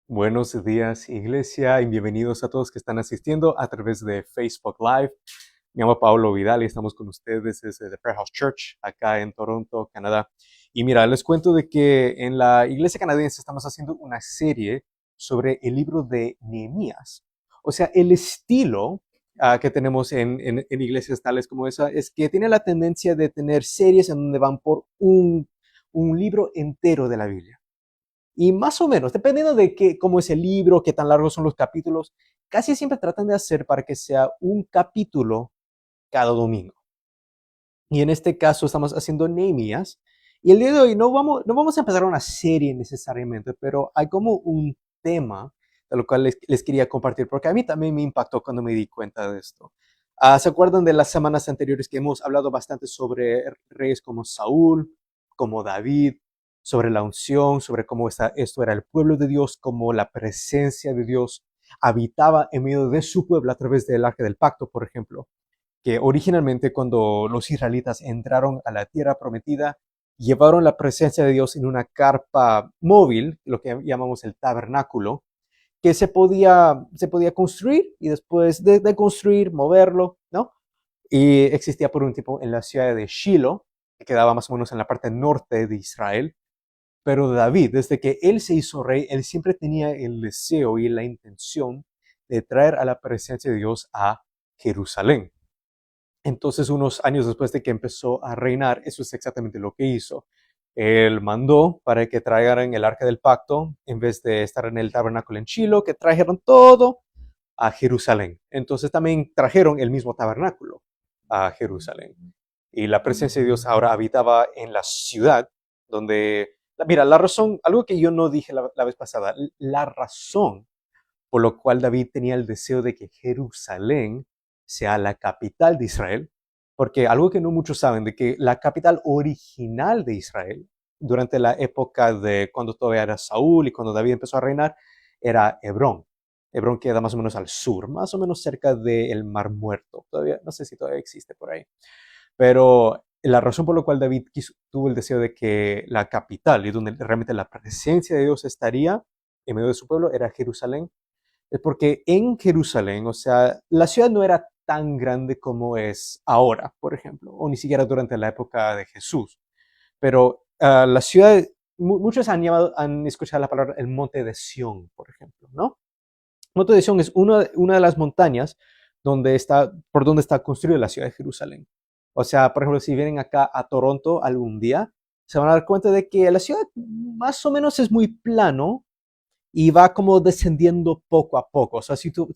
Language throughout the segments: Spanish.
Buenos días, iglesia, y bienvenidos a todos que están asistiendo a través de Facebook Live. Me llamo Pablo Vidal y estamos con ustedes desde The Prayer House Church, acá en Toronto, Canadá. Y mira, les cuento de que en la iglesia canadiense estamos haciendo una serie sobre el libro de Nehemías. O sea, el estilo que tenemos en iglesias tales como esa es que tiene la tendencia de tener series en donde van por un libro entero de la Biblia. Y más o menos, dependiendo de cómo es el libro, qué tan largos son los capítulos, casi siempre tratan de hacer para que sea un capítulo cada domingo. Y en este caso estamos haciendo Nehemías. Y el día de hoy no vamos a empezar una serie necesariamente, pero hay como un tema de lo cual les quería compartir, porque a mí también me impactó cuando me di cuenta de esto. ¿Se acuerdan de las semanas anteriores que hemos hablado bastante sobre reyes como Saúl, como David, sobre la unción, sobre cómo esto era el pueblo de Dios, cómo la presencia de Dios habitaba en medio de su pueblo a través del arca del pacto, por ejemplo? Que originalmente cuando los israelitas entraron a la tierra prometida, llevaron la presencia de Dios en una carpa móvil, lo que llamamos el tabernáculo, que se podía construir y después de construir, moverlo, ¿no? Y existía por un tiempo en la ciudad de Shiloh, que quedaba más o menos en la parte norte de Israel. Pero David, desde que él se hizo rey, él siempre tenía el deseo y la intención de traer a la presencia de Dios a Jerusalén. Entonces, unos años después de que empezó a reinar, eso es exactamente lo que hizo. Él mandó para que traigan el arca del pacto, en vez de estar en el tabernáculo en Shiloh, que trajeron todo a Jerusalén. Entonces también trajeron el mismo tabernáculo a Jerusalén. Y la presencia de Dios ahora habitaba en la ciudad, donde, mira, la razón, algo que yo no dije la vez pasada, la razón por lo cual David tenía el deseo de que Jerusalén sea la capital de Israel, porque algo que no muchos saben, de que la capital original de Israel, durante la época de cuando todavía era Saúl y cuando David empezó a reinar, era Hebrón. Hebrón queda más o menos al sur, más o menos cerca del Mar Muerto. Todavía, no sé si todavía existe por ahí. Pero la razón por la cual David tuvo el deseo de que la capital y donde realmente la presencia de Dios estaría en medio de su pueblo era Jerusalén, es porque en Jerusalén, o sea, la ciudad no era tan grande como es ahora, por ejemplo, o ni siquiera durante la época de Jesús. Pero la ciudad, muchos han escuchado la palabra el monte de Sión, por ejemplo, ¿no? El monte de Sión es una de las montañas por donde está construida la ciudad de Jerusalén. O sea, por ejemplo, si vienen acá a Toronto algún día, se van a dar cuenta de que la ciudad más o menos es muy plano, y va como descendiendo poco a poco. O sea, si tú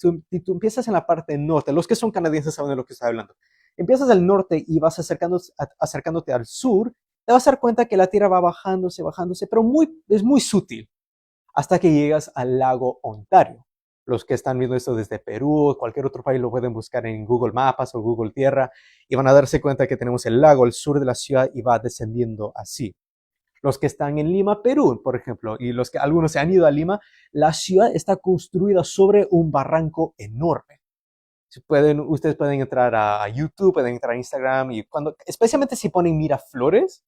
empiezas en la parte norte, los que son canadienses saben de lo que estoy hablando. Empiezas al norte y vas acercándote al sur, te vas a dar cuenta que la tierra va bajándose, bajándose, pero es muy sutil hasta que llegas al lago Ontario. Los que están viendo esto desde Perú o cualquier otro país lo pueden buscar en Google Maps o Google Tierra y van a darse cuenta que tenemos el lago al sur de la ciudad y va descendiendo así. Los que están en Lima, Perú, por ejemplo, y los que algunos se han ido a Lima, la ciudad está construida sobre un barranco enorme. Ustedes pueden entrar a YouTube, pueden entrar a Instagram y especialmente si ponen Miraflores,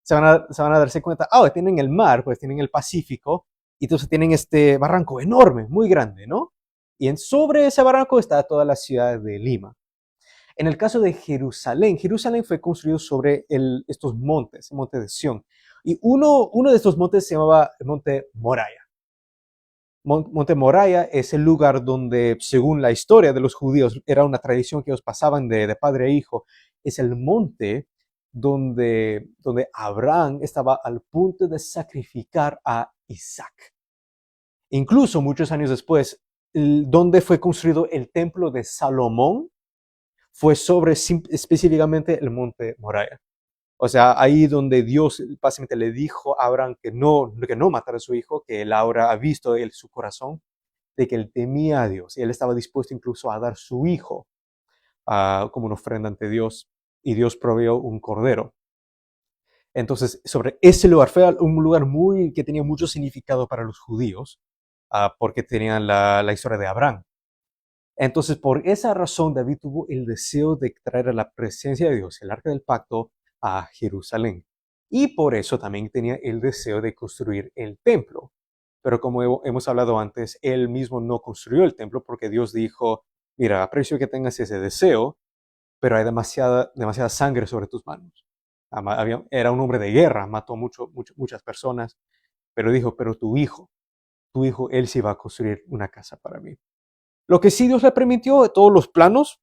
se van a darse cuenta, tienen el mar, pues tienen el Pacífico, y entonces tienen este barranco enorme, muy grande, ¿no? Y sobre ese barranco está toda la ciudad de Lima. En el caso de Jerusalén, Jerusalén fue construido sobre estos montes, el monte de Sión. Y uno de estos montes se llamaba el monte Moriah. Monte Moriah es el lugar donde, según la historia de los judíos, era una tradición que ellos pasaban de padre a hijo. Es el monte donde Abraham estaba al punto de sacrificar a Isaac. Incluso muchos años después, donde fue construido el templo de Salomón, fue sobre específicamente el monte Moriah. O sea, ahí donde Dios básicamente le dijo a Abraham que no matara a su hijo, que él ahora ha visto en su corazón de que él temía a Dios y él estaba dispuesto incluso a dar su hijo como una ofrenda ante Dios, y Dios proveyó un cordero. Entonces, sobre ese lugar, fue un lugar que tenía mucho significado para los judíos, porque tenían la historia de Abraham. Entonces, por esa razón, David tuvo el deseo de traer a la presencia de Dios, el arca del pacto, a Jerusalén. Y por eso también tenía el deseo de construir el templo. pero como hemos hablado antes, él mismo no construyó el templo porque Dios dijo, mira, aprecio que tengas ese deseo, pero hay demasiada sangre sobre tus manos. Era un hombre de guerra, mató muchas personas, pero dijo, pero tu hijo, él sí va a construir una casa para mí. Lo que sí Dios le permitió, todos los planos,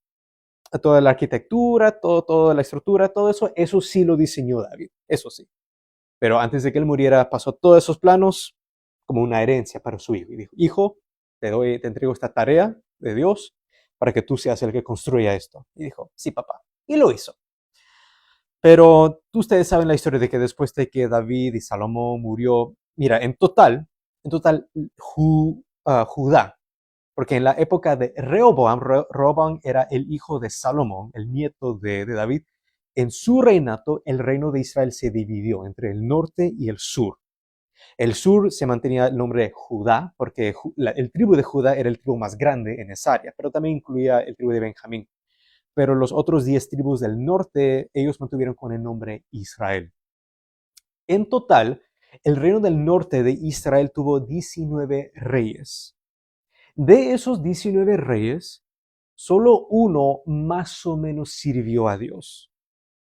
toda la arquitectura, toda la estructura, todo eso sí lo diseñó David, eso sí. Pero antes de que él muriera, pasó todos esos planos como una herencia para su hijo. Y dijo, hijo, te entrego esta tarea de Dios para que tú seas el que construya esto. Y dijo, sí, papá. Y lo hizo. Pero ustedes saben la historia de que después de que David y Salomón murió, mira, en total, Judá, porque en la época de Rehoboam era el hijo de Salomón, el nieto de David, en su reinato el reino de Israel se dividió entre el norte y el sur. El sur se mantenía el nombre de Judá, porque el tribu de Judá era el tribu más grande en esa área, pero también incluía el tribu de Benjamín. Pero los otros 10 tribus del norte, ellos mantuvieron con el nombre Israel. En total, el reino del norte de Israel tuvo 19 reyes. De esos 19 reyes, solo uno más o menos sirvió a Dios.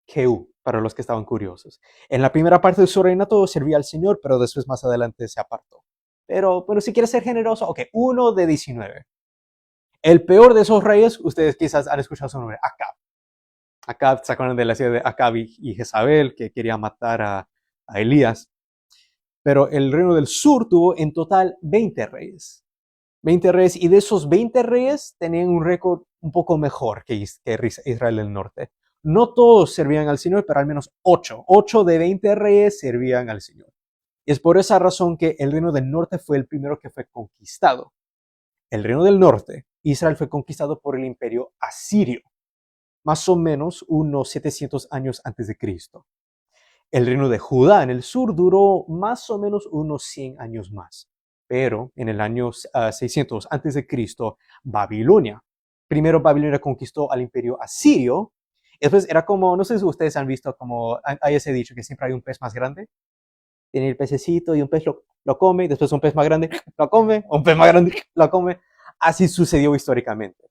Jehú, para los que estaban curiosos. En la primera parte de su reinato servía al Señor, pero después más adelante se apartó. Pero si quieres ser generoso, ok, uno de 19. El peor de esos reyes, ustedes quizás han escuchado su nombre, Acab. Acab, ¿se acuerdan de la ciudad de Acab y Jezabel, que quería matar a Elías? Pero el reino del sur tuvo en total 20 reyes. 20 reyes, y de esos 20 reyes tenían un récord un poco mejor que Israel del norte. No todos servían al Señor, pero al menos 8. 8 de 20 reyes servían al Señor. Y es por esa razón que el reino del norte fue el primero que fue conquistado. El reino del norte, Israel, fue conquistado por el imperio asirio, más o menos unos 700 años antes de Cristo. El reino de Judá en el sur duró más o menos unos 100 años más. Pero en el año 600 antes de Cristo, Babilonia. Primero Babilonia conquistó al imperio asirio. Después era como, no sé si ustedes han visto, como hay ese dicho que siempre hay un pez más grande. Tiene el pececito y un pez lo come, después un pez más grande lo come, un pez más grande lo come. Así sucedió históricamente.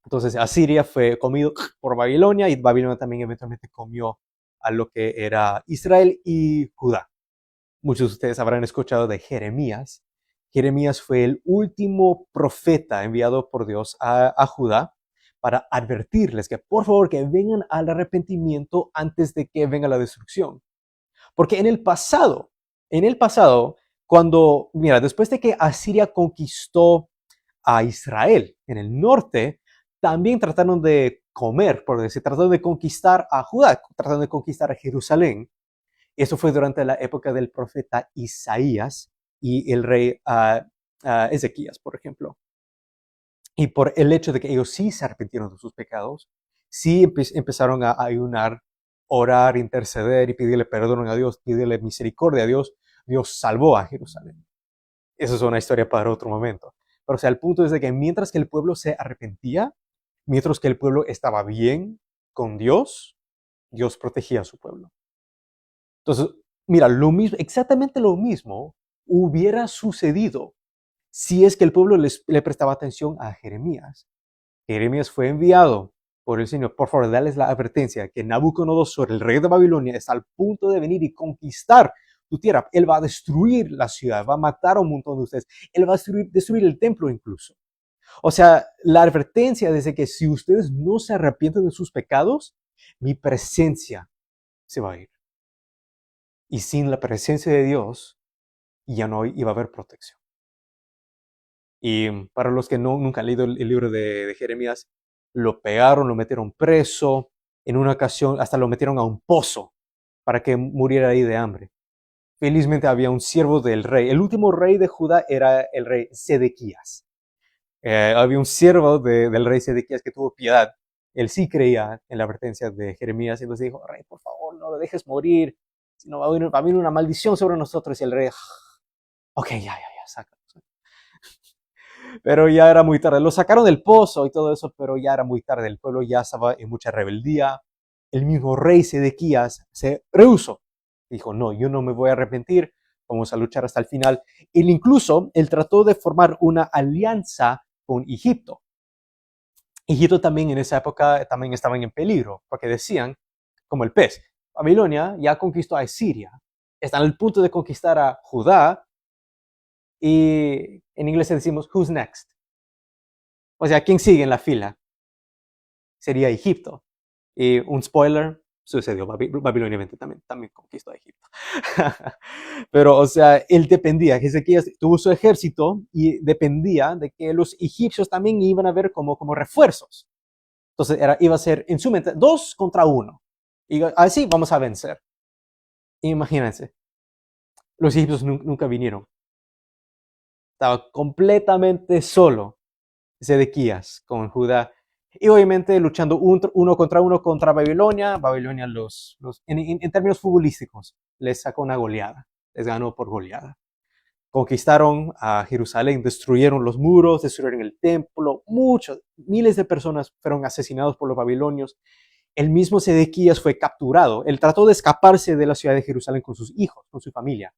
Entonces Asiria fue comido por Babilonia y Babilonia también eventualmente comió a lo que era Israel y Judá. Muchos de ustedes habrán escuchado de Jeremías. Jeremías fue el último profeta enviado por Dios a Judá para advertirles que por favor que vengan al arrepentimiento antes de que venga la destrucción. Porque en el pasado, cuando, mira, después de que Asiria conquistó a Israel en el norte, también trataron de comer, por decir, trataron de conquistar a Judá, trataron de conquistar a Jerusalén. Eso fue durante la época del profeta Isaías y el rey Ezequías, por ejemplo. Y por el hecho de que ellos sí se arrepintieron de sus pecados, sí empezaron a ayunar, orar, interceder y pedirle perdón a Dios, pedirle misericordia a Dios, Dios salvó a Jerusalén. Esa es una historia para otro momento. Pero o sea, el punto es de que mientras que el pueblo se arrepentía, mientras que el pueblo estaba bien con Dios, Dios protegía a su pueblo. Entonces, mira, exactamente lo mismo hubiera sucedido si es que el pueblo le prestaba atención a Jeremías. Jeremías fue enviado por el Señor, por favor, darles la advertencia que Nabucodonosor, el rey de Babilonia, está al punto de venir y conquistar tu tierra. Él va a destruir la ciudad, va a matar a un montón de ustedes. Él va a destruir el templo incluso. O sea, la advertencia dice que si ustedes no se arrepienten de sus pecados, mi presencia se va a ir. Y sin la presencia de Dios, ya no iba a haber protección. Y para los que nunca han leído el libro de Jeremías, lo pegaron, lo metieron preso, en una ocasión hasta lo metieron a un pozo para que muriera ahí de hambre. Felizmente había un siervo del rey. El último rey de Judá era el rey Sedequías. Había un siervo del rey Sedequías que tuvo piedad. Él sí creía en la advertencia de Jeremías, entonces dijo, rey, por favor, no lo dejes morir, si no va a venir una maldición sobre nosotros. Y el rey, ok, ya, sácalo. Pero ya era muy tarde. Lo sacaron del pozo y todo eso, pero ya era muy tarde. El pueblo ya estaba en mucha rebeldía. El mismo rey Sedequías se rehusó. Dijo, no, yo no me voy a arrepentir. vamos a luchar hasta el final. Él trató de formar una alianza con Egipto. Egipto también en esa época también estaban en peligro, porque decían, como el pez, Babilonia ya conquistó a Siria, están al punto de conquistar a Judá, y en inglés decimos, who's next? O sea, ¿quién sigue en la fila? Sería Egipto. Y un spoiler, sucedió, Babilonia también conquistó a Egipto. Pero, o sea, él dependía, Ezequías tuvo su ejército y dependía de que los egipcios también iban a ver como refuerzos. Entonces iba a ser en su mente 2 contra 1. Y así vamos a vencer. Imagínense, los egipcios nunca vinieron. Estaba completamente solo Sedequías con Judá. Y obviamente luchando uno contra Babilonia. Babilonia en términos futbolísticos les sacó una goleada. Les ganó por goleada. Conquistaron a Jerusalén, destruyeron los muros, destruyeron el templo. Miles de personas fueron asesinados por los babilonios. El mismo Sedequías fue capturado. Él trató de escaparse de la ciudad de Jerusalén con sus hijos, con su familia.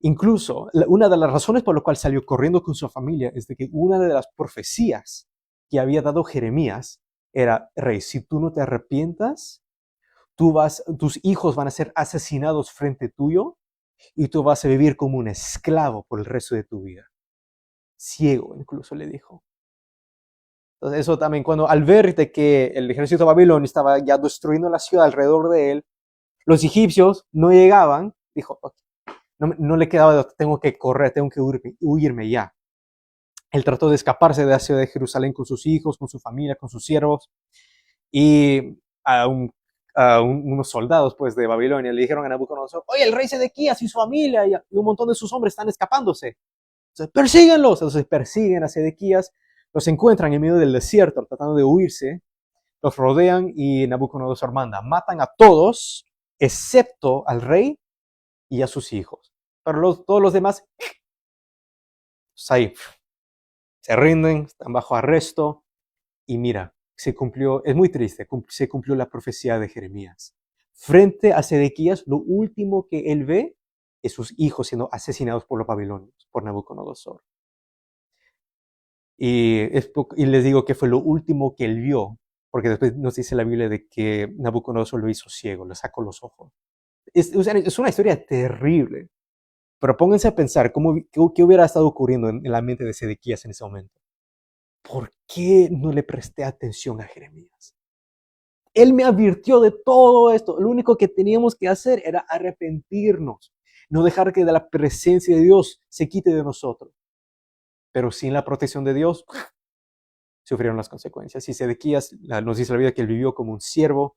Incluso, una de las razones por la cual salió corriendo con su familia es de que una de las profecías que había dado Jeremías era, rey, si tú no te arrepientas, tus hijos van a ser asesinados frente tuyo y tú vas a vivir como un esclavo por el resto de tu vida. Ciego, incluso le dijo. Entonces eso también, al ver de que el ejército babilonio estaba ya destruyendo la ciudad alrededor de él, los egipcios no llegaban, dijo, okay, no le quedaba, tengo que correr, tengo que huirme ya. Él trató de escaparse de la ciudad de Jerusalén con sus hijos, con su familia, con sus siervos, y unos soldados pues, de Babilonia le dijeron a Nabucodonosor, oye, el rey Sedequías y su familia y un montón de sus hombres están escapándose. Entonces, persíguenlos. Entonces persiguen a Sedequías, los encuentran en medio del desierto tratando de huirse, los rodean y Nabucodonosor matan a todos, excepto al rey y a sus hijos. Pero todos los demás, pues ahí, se rinden, están bajo arresto y mira, se cumplió, es muy triste, se cumplió la profecía de Jeremías. Frente a Sedequías, lo último que él ve es sus hijos siendo asesinados por los babilonios, por Nabucodonosor. Y les digo que fue lo último que él vio, porque después nos dice la Biblia de que Nabucodonosor lo hizo ciego, le sacó los ojos. Es una historia terrible, pero pónganse a pensar qué hubiera estado ocurriendo en la mente de Sedequías en ese momento. ¿Por qué no le presté atención a Jeremías? Él me advirtió de todo esto. Lo único que teníamos que hacer era arrepentirnos, no dejar que de la presencia de Dios se quite de nosotros. Pero sin la protección de Dios, sufrieron las consecuencias. Y Sedequías nos dice la Biblia que él vivió como un siervo,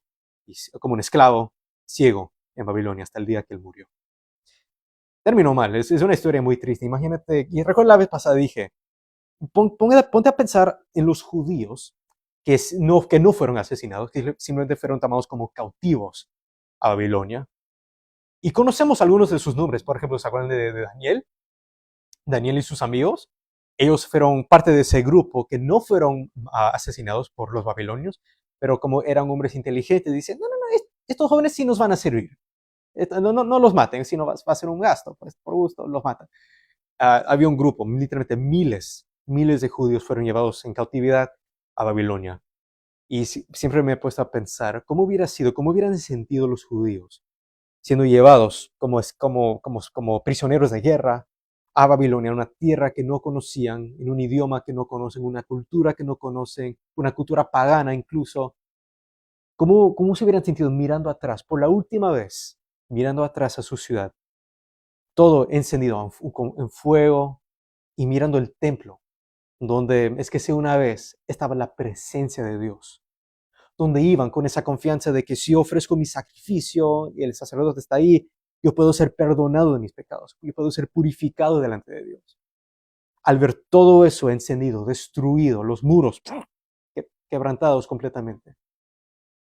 como un esclavo, ciego en Babilonia hasta el día que él murió. Terminó mal, es una historia muy triste. Imagínate, y recuerdo la vez pasada dije, ponte a pensar en los judíos que no fueron asesinados, que simplemente fueron tomados como cautivos a Babilonia. Y conocemos algunos de sus nombres, por ejemplo, ¿se acuerdan de Daniel? Daniel y sus amigos. Ellos fueron parte de ese grupo que no fueron asesinados por los babilonios, pero como eran hombres inteligentes, dicen, no, estos jóvenes sí nos van a servir. No los maten, sino va a ser un gasto, pues por gusto los matan. Había un grupo, literalmente miles de judíos fueron llevados en cautividad a Babilonia. Y siempre me he puesto a pensar, ¿cómo hubieran sentido los judíos siendo llevados como prisioneros de guerra a Babilonia, una tierra que no conocían, en un idioma que no conocen, una cultura que no conocen, una cultura pagana incluso? ¿Cómo se hubieran sentido mirando atrás, por la última vez, mirando atrás a su ciudad? Todo encendido en fuego y mirando el templo, donde es que si una vez estaba la presencia de Dios, donde iban con esa confianza de que si ofrezco mi sacrificio y el sacerdote está ahí, yo puedo ser perdonado de mis pecados, yo puedo ser purificado delante de Dios. Al ver todo eso encendido, destruido, los muros quebrantados completamente,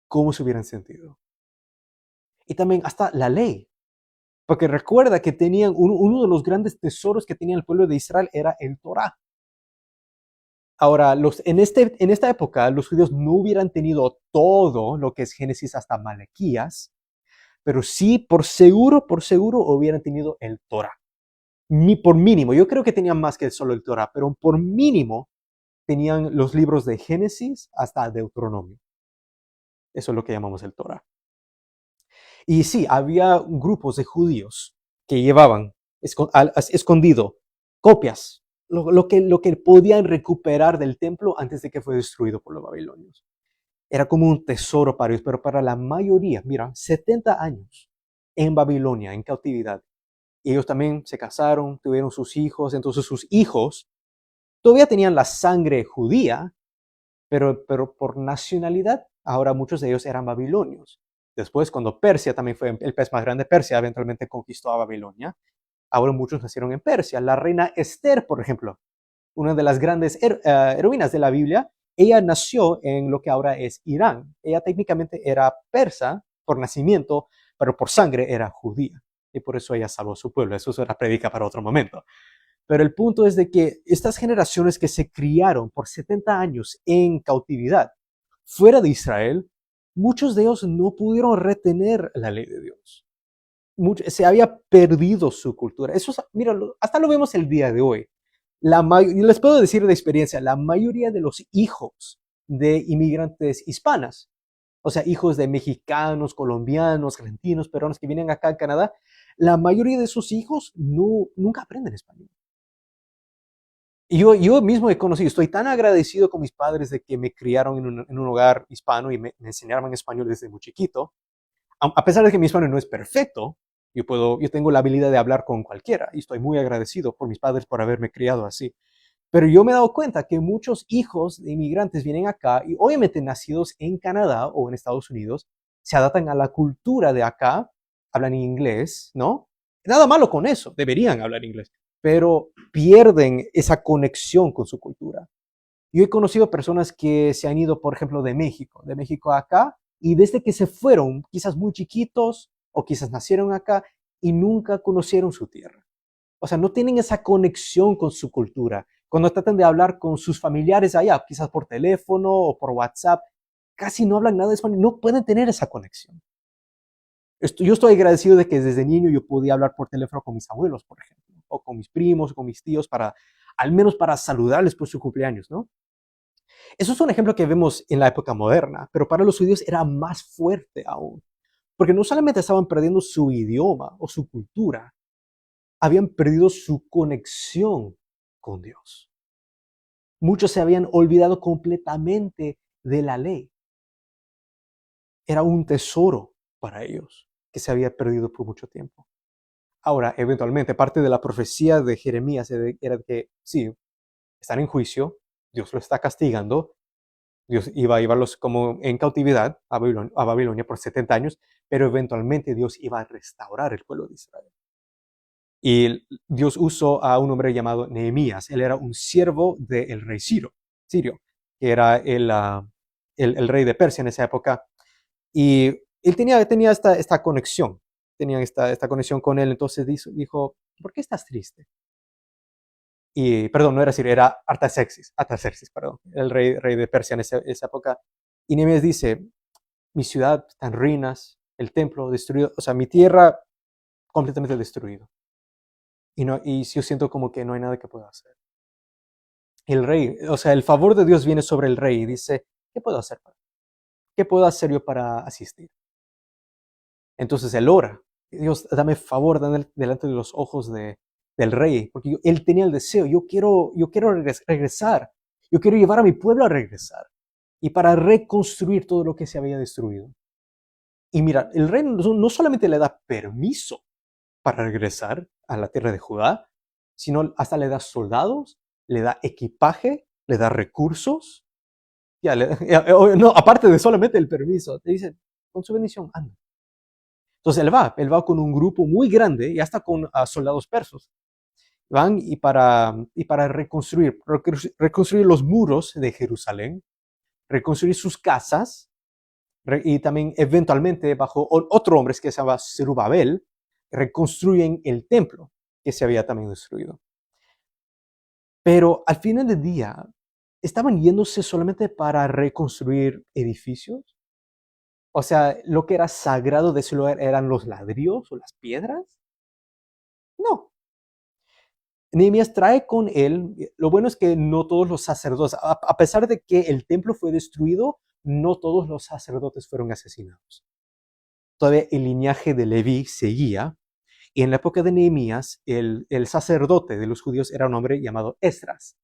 ¿cómo se hubieran sentido? Y también hasta la ley, porque recuerda que tenían uno de los grandes tesoros que tenía el pueblo de Israel era el Torá. Ahora, en esta época, los judíos no hubieran tenido todo lo que es Génesis hasta Malaquías, pero sí, por seguro hubieran tenido el Torah. Por mínimo, yo creo que tenían más que solo el Torah, pero por mínimo tenían los libros de Génesis hasta Deuteronomio. Eso es lo que llamamos el Torah. Y sí, había grupos de judíos que llevaban escondido copias, lo que podían recuperar del templo antes de que fue destruido por los babilonios. Era como un tesoro para ellos, pero para la mayoría, mira, 70 años en Babilonia, en cautividad. Y ellos también se casaron, tuvieron sus hijos, entonces sus hijos todavía tenían la sangre judía, pero por nacionalidad, ahora muchos de ellos eran babilonios. Después, cuando Persia también fue el pez más grande, Persia eventualmente conquistó a Babilonia. Ahora muchos nacieron en Persia. La reina Esther, por ejemplo, una de las grandes heroínas de la Biblia, ella nació en lo que ahora es Irán. Ella técnicamente era persa por nacimiento, pero por sangre era judía. Y por eso ella salvó a su pueblo. Eso es una predica para otro momento. Pero el punto es de que estas generaciones que se criaron por 70 años en cautividad fuera de Israel, muchos de ellos no pudieron retener la ley de Dios. Se había perdido su cultura. Eso, mira, hasta lo vemos el día de hoy. Les puedo decir de experiencia, la mayoría de los hijos de inmigrantes hispanas, o sea, hijos de mexicanos, colombianos, argentinos, peruanos que vienen acá a Canadá, la mayoría de sus hijos nunca aprenden español. Y yo mismo he conocido, estoy tan agradecido con mis padres de que me criaron en un hogar hispano y me enseñaron español desde muy chiquito. A pesar de que mi español no es perfecto, yo tengo la habilidad de hablar con cualquiera y estoy muy agradecido por mis padres por haberme criado así. Pero yo me he dado cuenta que muchos hijos de inmigrantes vienen acá y obviamente nacidos en Canadá o en Estados Unidos, se adaptan a la cultura de acá, hablan inglés, ¿no? Nada malo con eso, deberían hablar inglés, pero pierden esa conexión con su cultura. Yo he conocido personas que se han ido, por ejemplo, de México a acá, y desde que se fueron, quizás muy chiquitos o quizás nacieron acá y nunca conocieron su tierra. O sea, no tienen esa conexión con su cultura. Cuando tratan de hablar con sus familiares allá, quizás por teléfono o por WhatsApp, casi no hablan nada de español, no pueden tener esa conexión. Yo estoy agradecido de que desde niño yo podía hablar por teléfono con mis abuelos, por ejemplo, o con mis primos, o con mis tíos, al menos para saludarles por su cumpleaños, ¿no? Eso es un ejemplo que vemos en la época moderna, pero para los judíos era más fuerte aún, porque no solamente estaban perdiendo su idioma o su cultura, habían perdido su conexión con Dios. Muchos se habían olvidado completamente de la ley. Era un tesoro para ellos que se había perdido por mucho tiempo. Ahora, eventualmente, parte de la profecía de Jeremías era que sí, están en juicio, Dios lo está castigando, Dios iba a llevarlos como en cautividad a Babilonia por 70 años, pero eventualmente Dios iba a restaurar el pueblo de Israel. Y Dios usó a un hombre llamado Nehemías. Él era un siervo del rey Sirio, que era el rey de Persia en esa época. Y él tenía esta conexión, tenía esta conexión con él. Entonces dijo, ¿por qué estás triste? Y, perdón, no era Sirio, era Artaxerxes, perdón, el rey de Persia en esa época. Y Nehemías dice, mi ciudad está en ruinas, el templo destruido, o sea, mi tierra completamente destruido. Y yo siento como que no hay nada que pueda hacer. El rey, o sea, el favor de Dios viene sobre el rey y dice, ¿qué puedo hacer? ¿Qué puedo hacer yo para asistir? Entonces él ora, Dios, dame favor delante de los ojos del rey, porque él tenía el deseo, yo quiero regresar, yo quiero llevar a mi pueblo a regresar y para reconstruir todo lo que se había destruido. Y mira, el rey no solamente le da permiso para regresar a la tierra de Judá, sino hasta le da soldados, le da equipaje, le da recursos. No, aparte de solamente el permiso, te dice, con su bendición, anda. Entonces él va con un grupo muy grande y hasta con soldados persos. Van y para reconstruir los muros de Jerusalén, reconstruir sus casas, y también eventualmente bajo otro hombre que se llama Zerubabel, reconstruyen el templo que se había también destruido. Pero al final del día, ¿estaban yéndose solamente para reconstruir edificios? O sea, lo que era sagrado de ese lugar eran los ladrillos o las piedras. No. Nehemías trae con él, lo bueno es que no todos los sacerdotes, a pesar de que el templo fue destruido, no todos los sacerdotes fueron asesinados. Todavía el linaje de Leví seguía, y en la época de Nehemías, el sacerdote de los judíos era un hombre llamado Esdras.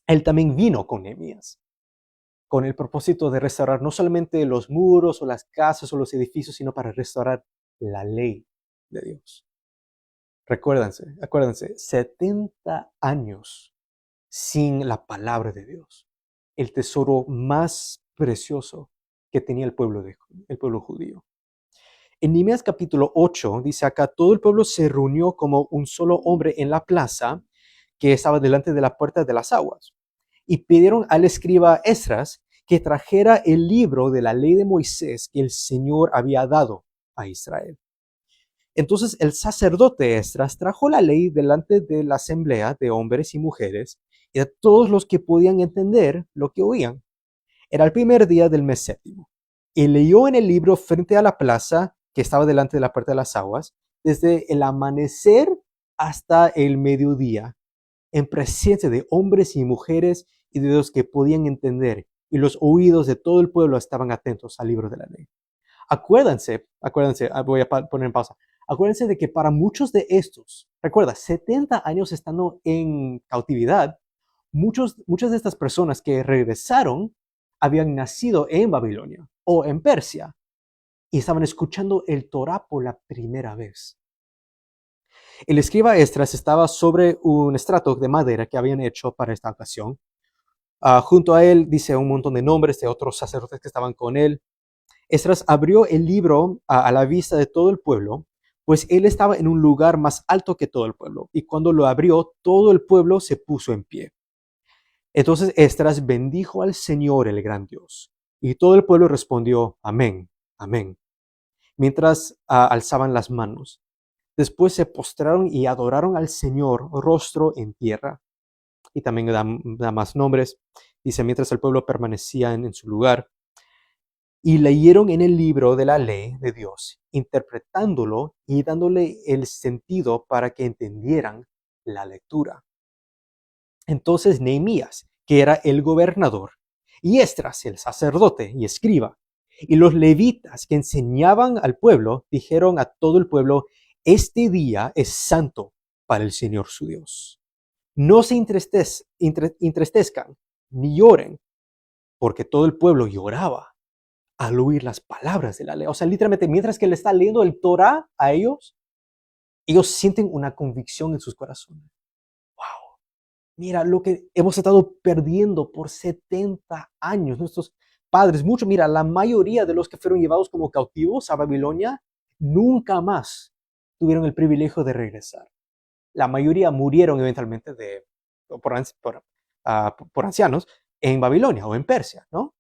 Él también vino con Nehemías, con el propósito de restaurar no solamente los muros o las casas o los edificios, sino para restaurar la ley de Dios. Acuérdense, 70 años sin la palabra de Dios, el tesoro más precioso que tenía el pueblo judío. En Nehemías capítulo 8 dice acá, todo el pueblo se reunió como un solo hombre en la plaza que estaba delante de la puerta de las aguas y pidieron al escriba Esdras que trajera el libro de la ley de Moisés que el Señor había dado a Israel. Entonces el sacerdote Esdras trajo la ley delante de la asamblea de hombres y mujeres y de todos los que podían entender lo que oían. Era el primer día del mes séptimo. Y leyó en el libro frente a la plaza que estaba delante de la puerta de las aguas, desde el amanecer hasta el mediodía, en presencia de hombres y mujeres y de los que podían entender, y los oídos de todo el pueblo estaban atentos al libro de la ley. Acuérdense, voy a poner en pausa. Acuérdense de que para muchos de estos, recuerda, 70 años estando en cautividad, muchas de estas personas que regresaron habían nacido en Babilonia o en Persia y estaban escuchando el Torah por la primera vez. El escriba Esdras estaba sobre un estrato de madera que habían hecho para esta ocasión. Junto a él dice un montón de nombres de otros sacerdotes que estaban con él. Esdras abrió el libro a la vista de todo el pueblo, pues él estaba en un lugar más alto que todo el pueblo, y cuando lo abrió, todo el pueblo se puso en pie. Entonces Esdras bendijo al Señor, el gran Dios, y todo el pueblo respondió, amén, amén, mientras alzaban las manos. Después se postraron y adoraron al Señor, rostro en tierra. Y también da más nombres. Dice, mientras el pueblo permanecía en su lugar, y leyeron en el libro de la ley de Dios, interpretándolo y dándole el sentido para que entendieran la lectura. Entonces Nehemías, que era el gobernador, y Esdras, el sacerdote y escriba, y los levitas que enseñaban al pueblo, dijeron a todo el pueblo, este día es santo para el Señor su Dios. No se entristezcan ni lloren, porque todo el pueblo lloraba al oír las palabras de la ley. O sea, literalmente, mientras que le está leyendo el Torah a ellos sienten una convicción en sus corazones. Wow, mira lo que hemos estado perdiendo por 70 años. Nuestros padres, mira, la mayoría de los que fueron llevados como cautivos a Babilonia, nunca más tuvieron el privilegio de regresar. La mayoría murieron eventualmente por ancianos en Babilonia o en Persia, ¿no?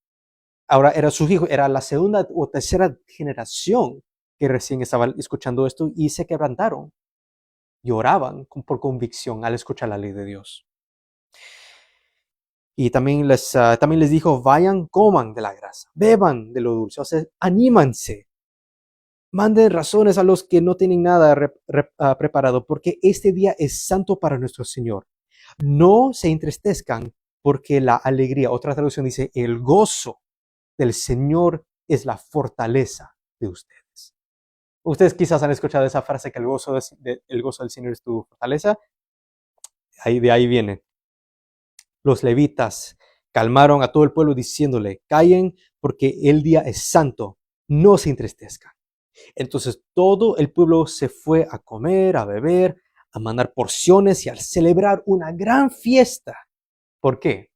Ahora era su hijo, era la segunda o tercera generación que recién estaba escuchando esto y se quebrantaron. Lloraban por convicción al escuchar la ley de Dios. Y también les dijo, vayan, coman de la grasa, beban de lo dulce, o sea, anímanse. Manden razones a los que no tienen nada preparado, porque este día es santo para nuestro Señor. No se entristezcan, porque la alegría, otra traducción dice, el gozo del Señor es la fortaleza de ustedes. Ustedes quizás han escuchado esa frase que el gozo del Señor es tu fortaleza. De ahí viene. Los levitas calmaron a todo el pueblo diciéndole, callen porque el día es santo, no se entristezcan. Entonces todo el pueblo se fue a comer, a beber, a mandar porciones y a celebrar una gran fiesta. ¿Por qué?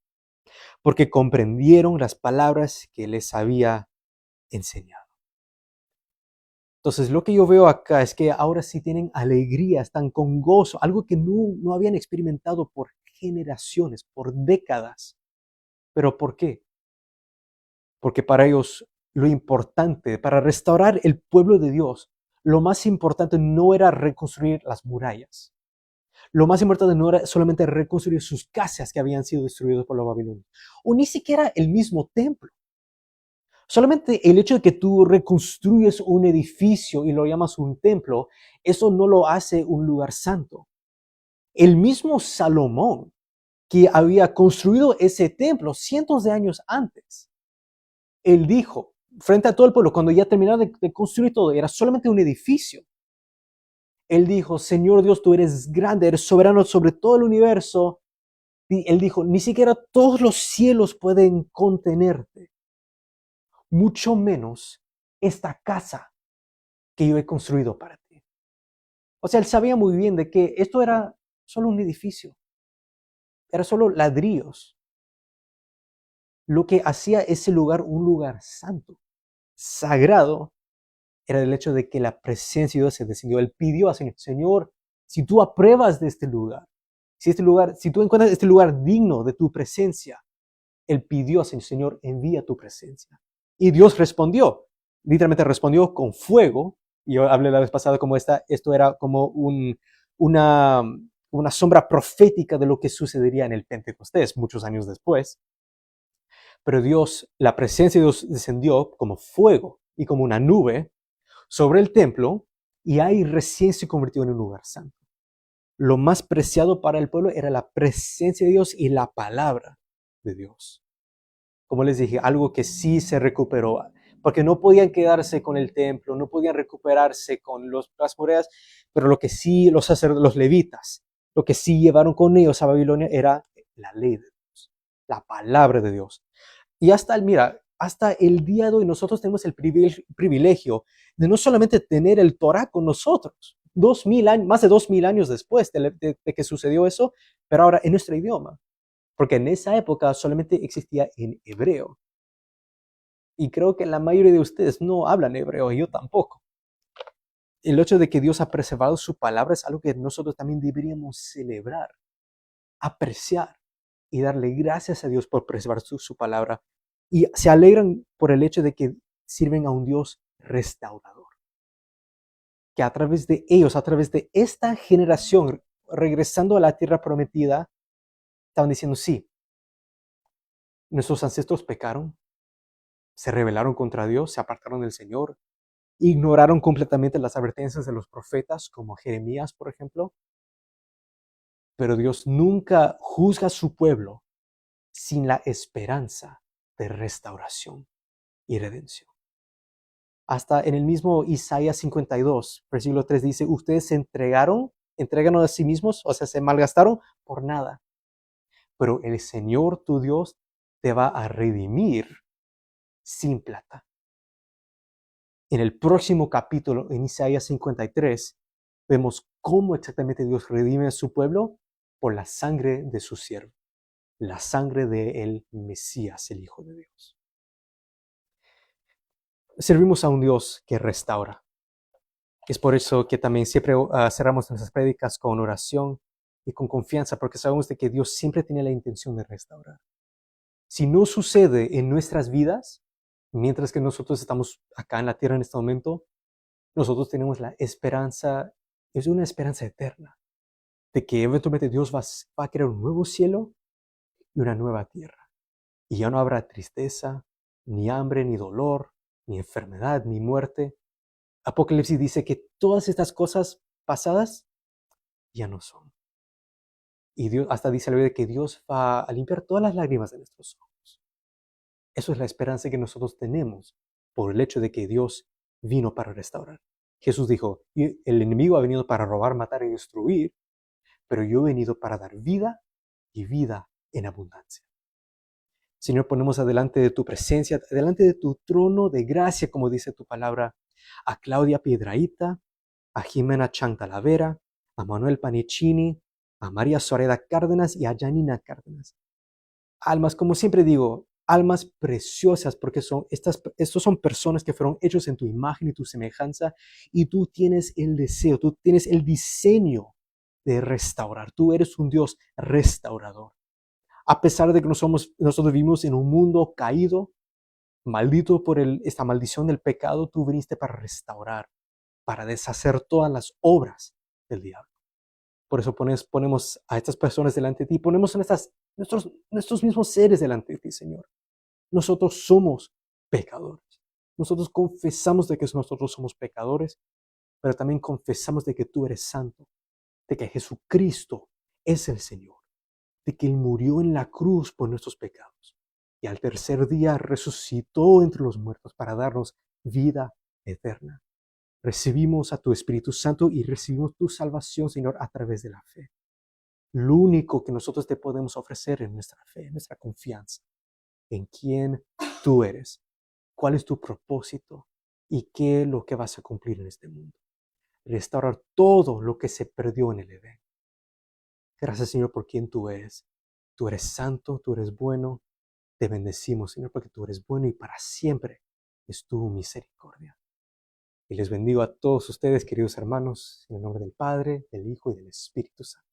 Porque comprendieron las palabras que les había enseñado. Entonces lo que yo veo acá es que ahora sí tienen alegría, están con gozo, algo que no habían experimentado por generaciones, por décadas. ¿Pero por qué? Porque para ellos lo importante, para restaurar el pueblo de Dios, lo más importante no era reconstruir las murallas. Lo más importante no era solamente reconstruir sus casas que habían sido destruidas por los babilonios, o ni siquiera el mismo templo. Solamente el hecho de que tú reconstruyes un edificio y lo llamas un templo, eso no lo hace un lugar santo. El mismo Salomón, que había construido ese templo cientos de años antes, él dijo, frente a todo el pueblo, cuando ya terminaron de construir todo, era solamente un edificio. Él dijo, Señor Dios, tú eres grande, eres soberano sobre todo el universo. Y él dijo, ni siquiera todos los cielos pueden contenerte, mucho menos esta casa que yo he construido para ti. O sea, él sabía muy bien de que esto era solo un edificio, era solo ladrillos. Lo que hacía ese lugar un lugar santo, sagrado, era el hecho de que la presencia de Dios se descendió. Él pidió al Señor, Señor, si tú apruebas de este lugar, si tú encuentras este lugar digno de tu presencia, él pidió al Señor, Señor, envía tu presencia. Y Dios respondió, literalmente respondió con fuego. Y yo hablé la vez pasada como esto era como una, una sombra profética de lo que sucedería en el Pentecostés muchos años después. Pero Dios, la presencia de Dios descendió como fuego y como una nube sobre el templo, y ahí recién se convirtió en un lugar santo. Lo más preciado para el pueblo era la presencia de Dios y la palabra de Dios. Como les dije, algo que sí se recuperó, porque no podían quedarse con el templo, no podían recuperarse con las monedas, pero lo que sí los levitas, lo que sí llevaron con ellos a Babilonia era la ley de Dios, la palabra de Dios. Y hasta el día de hoy nosotros tenemos el privilegio de no solamente tener el Torah con nosotros, más de 2000 años después de que sucedió eso, pero ahora en nuestro idioma. Porque en esa época solamente existía en hebreo. Y creo que la mayoría de ustedes no hablan hebreo, y yo tampoco. El hecho de que Dios ha preservado su palabra es algo que nosotros también deberíamos celebrar, apreciar y darle gracias a Dios por preservar su palabra. Y se alegran por el hecho de que sirven a un Dios restaurador. Que a través de ellos, a través de esta generación, regresando a la tierra prometida, estaban diciendo, sí, nuestros ancestros pecaron, se rebelaron contra Dios, se apartaron del Señor, ignoraron completamente las advertencias de los profetas, como Jeremías, por ejemplo. Pero Dios nunca juzga a su pueblo sin la esperanza de restauración y redención. Hasta en el mismo Isaías 52, versículo 3 dice, ustedes se entregaron a sí mismos, o sea, se malgastaron por nada. Pero el Señor tu Dios te va a redimir sin plata. En el próximo capítulo, en Isaías 53, vemos cómo exactamente Dios redime a su pueblo por la sangre de su siervo, la sangre del Mesías, el Hijo de Dios. Servimos a un Dios que restaura. Es por eso que también siempre cerramos nuestras prédicas con oración y con confianza, porque sabemos de que Dios siempre tiene la intención de restaurar. Si no sucede en nuestras vidas, mientras que nosotros estamos acá en la tierra en este momento, nosotros tenemos la esperanza, es una esperanza eterna, de que eventualmente Dios va a crear un nuevo cielo y una nueva tierra. Y ya no habrá tristeza, ni hambre, ni dolor, ni enfermedad, ni muerte. Apocalipsis dice que todas estas cosas pasadas ya no son. Y Dios hasta dice la Biblia que Dios va a limpiar todas las lágrimas de nuestros ojos. Eso es la esperanza que nosotros tenemos por el hecho de que Dios vino para restaurar. Jesús dijo, el enemigo ha venido para robar, matar y destruir, pero yo he venido para dar vida y vida en abundancia. Señor, ponemos adelante de tu presencia, delante de tu trono de gracia, como dice tu palabra, a Claudia Piedraíta, a Jimena Chang Talavera, a Manuel Panicini, a María Soreda Cárdenas y a Janina Cárdenas. Almas, como siempre digo, almas preciosas, porque estos son personas que fueron hechos en tu imagen y tu semejanza, y tú tienes el deseo, tú tienes el diseño de restaurar. Tú eres un Dios restaurador. A pesar de que nosotros vivimos en un mundo caído, maldito por esta maldición del pecado, tú viniste para restaurar, para deshacer todas las obras del diablo. Por eso ponemos a estas personas delante de ti, ponemos nuestros mismos seres delante de ti, Señor. Nosotros somos pecadores. Nosotros confesamos de que nosotros somos pecadores, pero también confesamos de que tú eres santo, de que Jesucristo es el Señor, de que Él murió en la cruz por nuestros pecados y al tercer día resucitó entre los muertos para darnos vida eterna. Recibimos a tu Espíritu Santo y recibimos tu salvación, Señor, a través de la fe. Lo único que nosotros te podemos ofrecer es nuestra fe, nuestra confianza en quién tú eres, cuál es tu propósito y qué es lo que vas a cumplir en este mundo. Restaurar todo lo que se perdió en el Edén. Gracias, Señor, por quien tú eres. Tú eres santo, tú eres bueno. Te bendecimos, Señor, porque tú eres bueno y para siempre es tu misericordia. Y les bendigo a todos ustedes, queridos hermanos, en el nombre del Padre, del Hijo y del Espíritu Santo.